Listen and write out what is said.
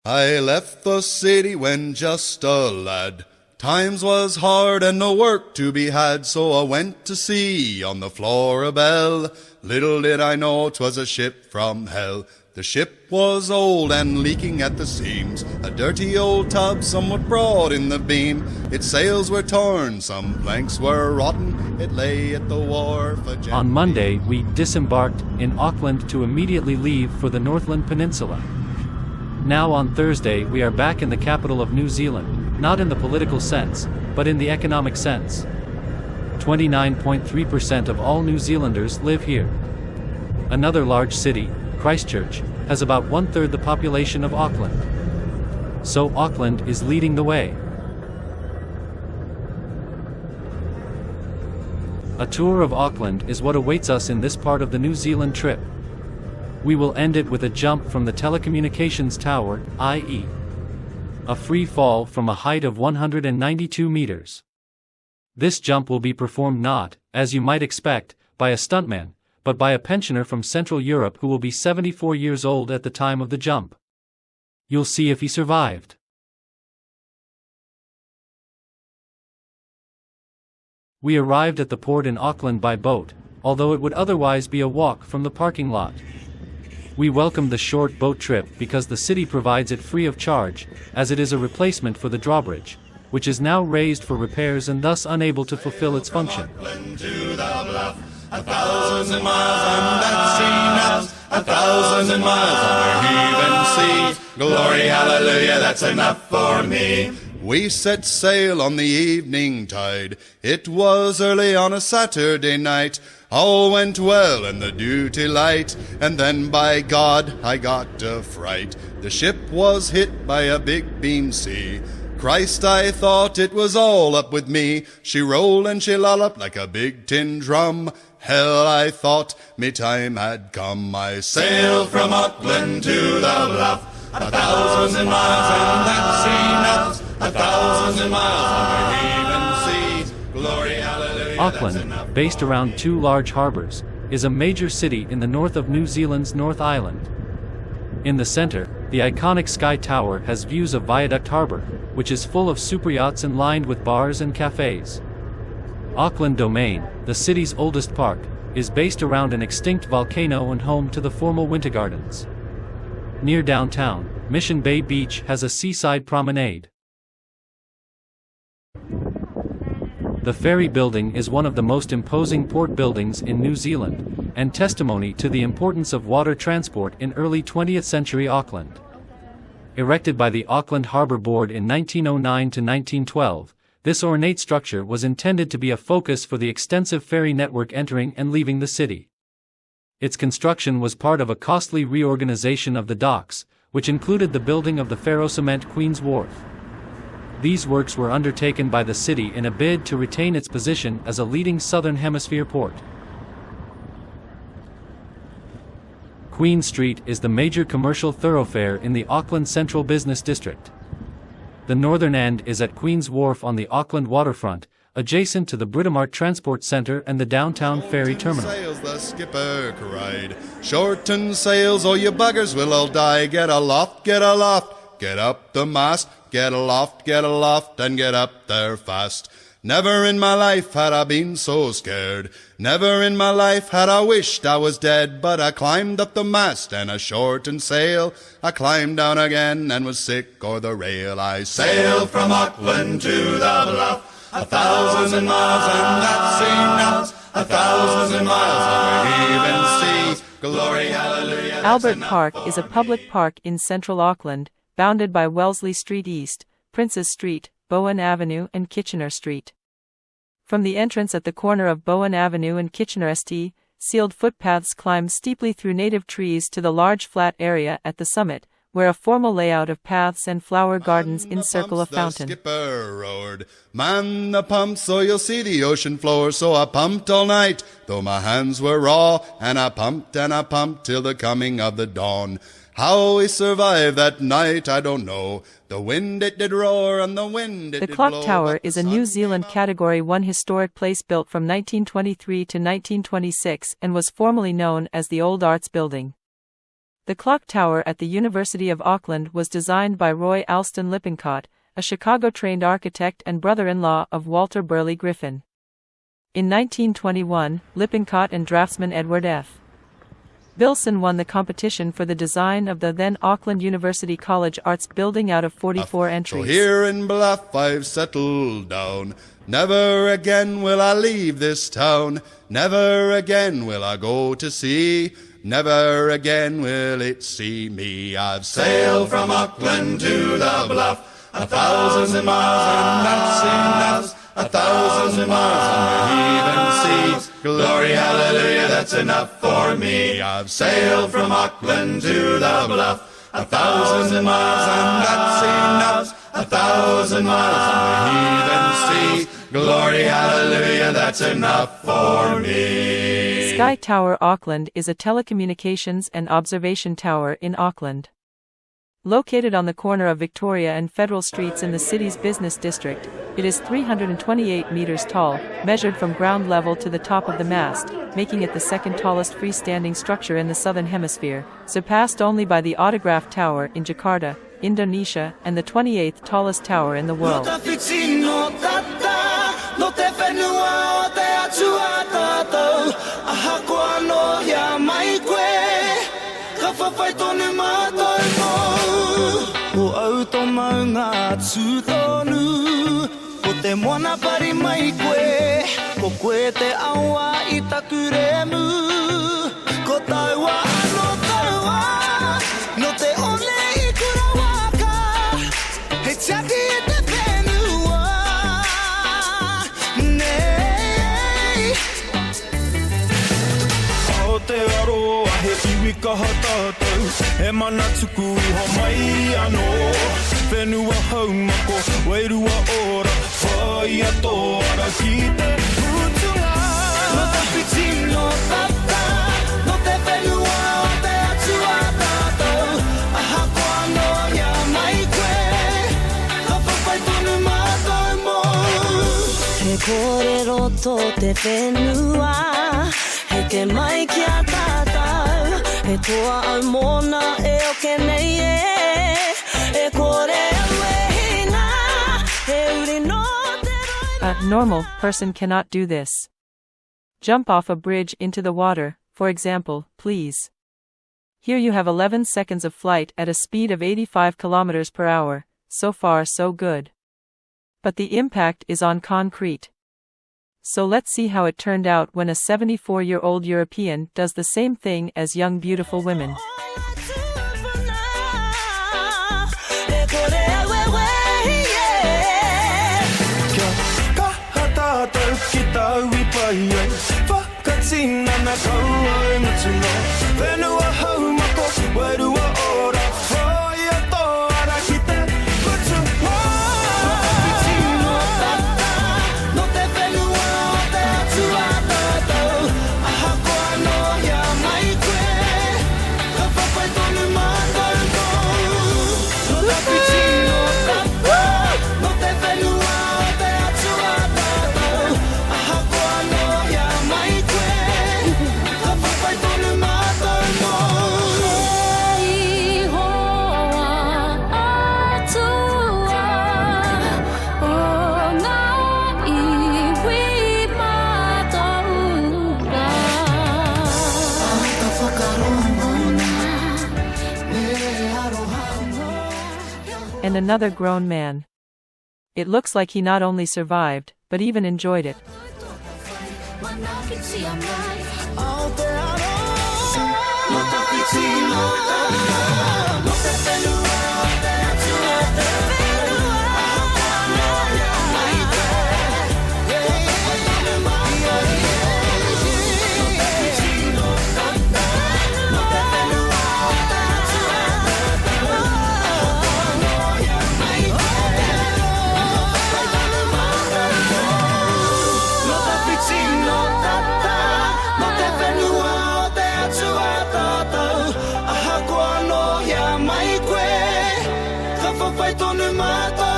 I left the city when just a lad. Times was hard and no work to be had, so I went to sea on the Floribel. Little did I know 'twas a ship from hell. The ship was old and leaking at the seams, a dirty old tub somewhat broad in the beam. Its sails were torn, some planks were rotten, it lay at the wharf. On Monday we disembarked in Auckland to immediately leave for the Northland Peninsula. Now on Thursday we are back in the capital of New Zealand, not in the political sense, but in the economic sense. 29.3% of all New Zealanders live here. Another large city, Christchurch, has about one-third the population of Auckland. So Auckland is leading the way. A tour of Auckland is what awaits us in this part of the New Zealand trip. We will end it with a jump from the telecommunications tower, i.e. a free fall from a height of 192 meters. This jump will be performed not, as you might expect, by a stuntman, but by a pensioner from Central Europe who will be 74 years old at the time of the jump. You'll see if he survived. We arrived at the port in Auckland by boat, although it would otherwise be a walk from the parking lot. We welcomed the short boat trip because the city provides it free of charge, as it is a replacement for the drawbridge, which is now raised for repairs and thus unable to fulfill its function. 1,000 miles on that sea now, 1,000 miles on the heaving sea. Glory, hallelujah, that's enough for me. We set sail on the evening tide. It was early on a Saturday night. All went well in the duty light, and then by God I got a fright. The ship was hit by a big beam sea. Christ, I thought it was all up with me. She rolled and she lolloped like a big tin drum. Hell, I thought me time had come. I sailed from Auckland to the Bluff, 1,000 miles on that sea now, 1,000 miles on the heaving sea. Glory, hallelujah. Auckland, based around two large harbors, is a major city in the north of New Zealand's North Island. In the center, the iconic Sky Tower has views of Viaduct Harbour, which is full of superyachts and lined with bars and cafes. Auckland Domain, the city's oldest park, is based around an extinct volcano and home to the formal Winter Gardens. Near downtown, Mission Bay Beach has a seaside promenade. The Ferry Building is one of the most imposing port buildings in New Zealand, and testimony to the importance of water transport in early 20th century Auckland. Erected by the Auckland Harbour Board in 1909 to 1912, this ornate structure was intended to be a focus for the extensive ferry network entering and leaving the city. Its construction was part of a costly reorganization of the docks, which included the building of the ferro-cement Queen's Wharf. These works were undertaken by the city in a bid to retain its position as a leading Southern Hemisphere port. Queen Street is the major commercial thoroughfare in the Auckland Central Business District. The northern end is at Queen's Wharf on the Auckland waterfront, adjacent to the Britomart Transport Centre and the downtown ferry terminal. Sails, the skipper cried. Shorten sails, or you buggers will all die. Get aloft, get aloft, get up the mast. Get aloft, and get up there fast. Never in my life had I been so scared. Never in my life had I wished I was dead. But I climbed up the mast and I shortened sail. I climbed down again and was sick o'er the rail. I sailed from Auckland to the Bluff, 1,000 miles on that sea now, 1,000 miles on the heaving sea. Glory, hallelujah. Albert Park is a public park in central Auckland, bounded by Wellesley Street East, Princes Street, Bowen Avenue and Kitchener Street. From the entrance at the corner of Bowen Avenue and Kitchener St, sealed footpaths climb steeply through native trees to the large flat area at the summit, where a formal layout of paths and flower gardens encircle a fountain. The skipper roared, "Man the pump so you'll see the ocean floor." So I pumped all night, though my hands were raw, and I pumped till the coming of the dawn. How we survived that night, I don't know. The wind it did roar and the wind it did blow. The Clock Tower is a New Zealand Category 1 historic place built from 1923 to 1926 and was formerly known as the Old Arts Building. The clock tower at the University of Auckland was designed by Roy Alston Lippincott, a Chicago-trained architect and brother-in-law of Walter Burley Griffin. In 1921, Lippincott and draftsman Edward F. Bilson won the competition for the design of the then Auckland University College Arts building out of 44 entries. So here in Bluff I've settled down. Never again will I leave this town. Never again will I go to sea. Never again will it see me. I've sailed from Auckland to the Bluff, 1,000 miles and that's enough. 1,000 miles on the heaving seas. Glory, hallelujah, that's enough for me. I've sailed from Auckland to the Bluff, 1,000 miles and that's enough. 1,000 miles on the heaving seas. Glory, hallelujah, that's enough for me. Sky Tower Auckland is a telecommunications and observation tower in Auckland. Located on the corner of Victoria and Federal Streets in the city's business district, it is 328 meters tall, measured from ground level to the top of the mast, making it the second tallest freestanding structure in the southern hemisphere, surpassed only by the Autograph Tower in Jakarta, Indonesia, and the 28th tallest tower in the world. O au tō maunga tūtonu, ko te moana pari mai koe, ko koe te aua I taku remu, ko taua ano taua, no te ole I kura waka, he tiaki e te whenua, nei. O te aroa he iwi kaha tātou, he mana tuku iho mai anō, whenua haumako, wairua ora, whai ato ara ki te putunga. No te whiti no tata, no te whenua o te atua tātou, aha koa no ia mai koe, ka whawhai tonu mātou mō. He kōrero tō te whenua, hei te mai kia tātou, he toa au mōna e oke nei e kore aue hina, he uri no te roi. A normal person cannot do this. Jump off a bridge into the water, for example, please. Here you have 11 seconds of flight at a speed of 85 kilometers per hour, so far so good. But the impact is on concrete. So let's see how it turned out when a 74-year-old European does the same thing as young beautiful women. And another grown man. It looks like he not only survived, but even enjoyed it. Whawhai tonu mātou